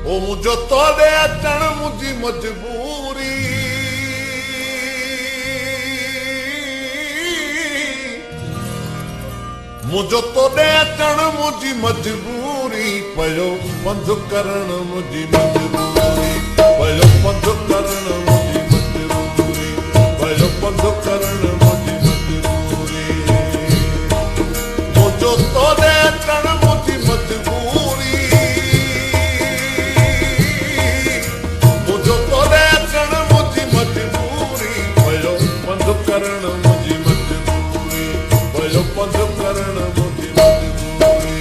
ओ मुझो तोड़े अचण मुझी मजबूरी मुझो तोड़े अचण मुझी मजबूरी पयो पंध करण मुझी मजबूरी पयो पंध करण मुझी मजबूरी पयो पंध करण मुझी मजबूरी मुझो तोड़े अचण मुझी मजबूरी मुझो तोड़े अचण मुझी मजबूरी पयो पंध करण मुझी मजबूरी पयो पंध करण मुझी मजबूरी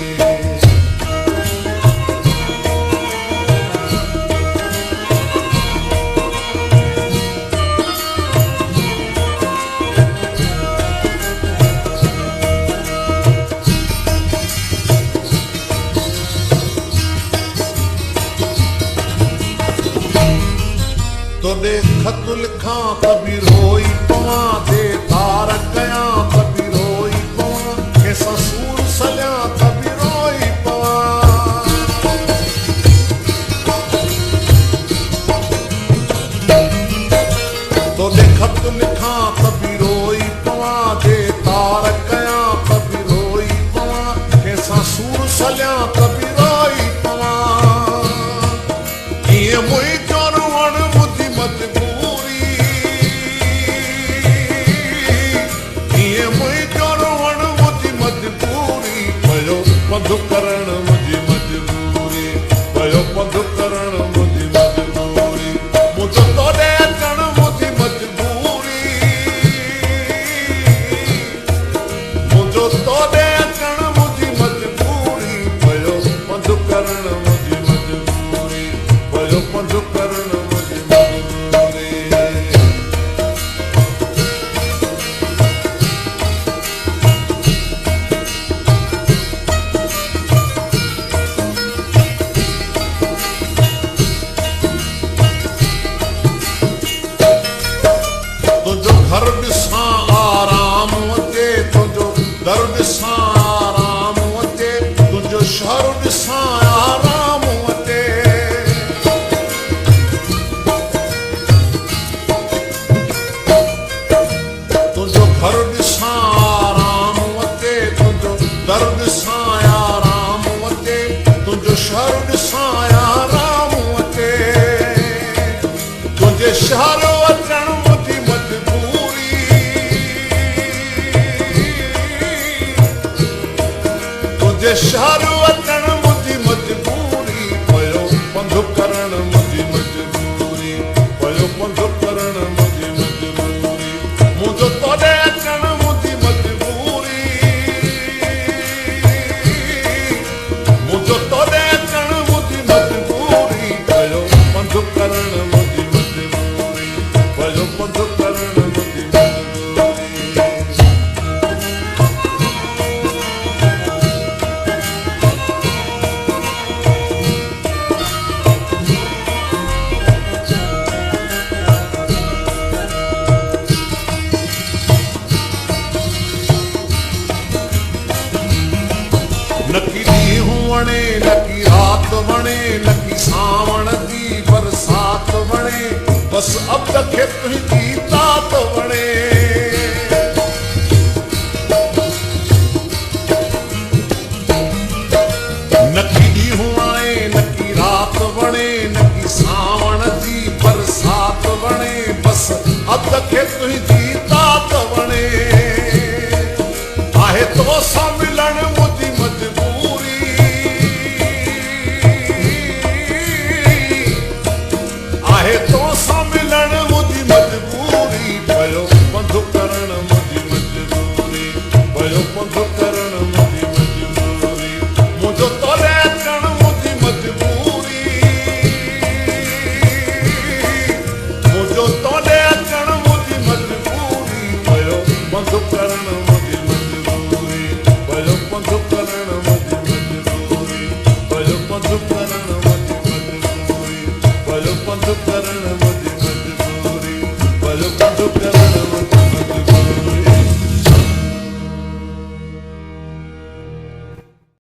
तोड़े खत लिखा तभी रोई पवां दे तार कया तभी रोई पवां के ससूर सलिया तभी रोई पवां तोड़े खत लिखा तभी रोई पवां दे तार कया तभी रोई पवां के ससूर सलिया तभी रोई पवां ये मुई चोरवण मुझी मजबूरी ये मुई चोरवण मुझी मजबूरी पयो पंध करण मुझी मजबूरी पयो पंध करण मुझी मजबूरी मुझो तोड़े अचण मुझी मजबूरी मुझो तोड़े अचण मुझी मजबूरी पयो पंध करण मुझी मजबूरी पयो पंध करण मुझी मजबूरी तुझो घर ॾिसां आराम अचे तुझो दर ॾिसां आराम अचे तुझो शहर ॾिसां आराम अचे तुझो घर ॾिसां आराम अचे तुझो दर ॾिसां आराम अचे तुझो शहर ॾिसां आराम अचे तुझे शहर अचण मुझी मजबूरी तुझे शहर अचण मुझी मजबूरी पयो पंध करण मुझी मजबूरी पयो पंध करण मुझी मजबूरी मुझो तोड़े अचण मुझी मजबूरी मुझो तोड़े अचण मुझी मजबूरी पयो पंध करण मुझी मजबूरी पयो पंध करण मुझी मजबूरी नकी ॾींहुं वणे नकी रात वणे नकी सावण जी बरसात वणे बस अब खे तुंहिंजी तात वणे नकी ॾींहुं वणे नकी रात वणे नकी सावण जी बरसात वणे बस अब खे तुंहिंजी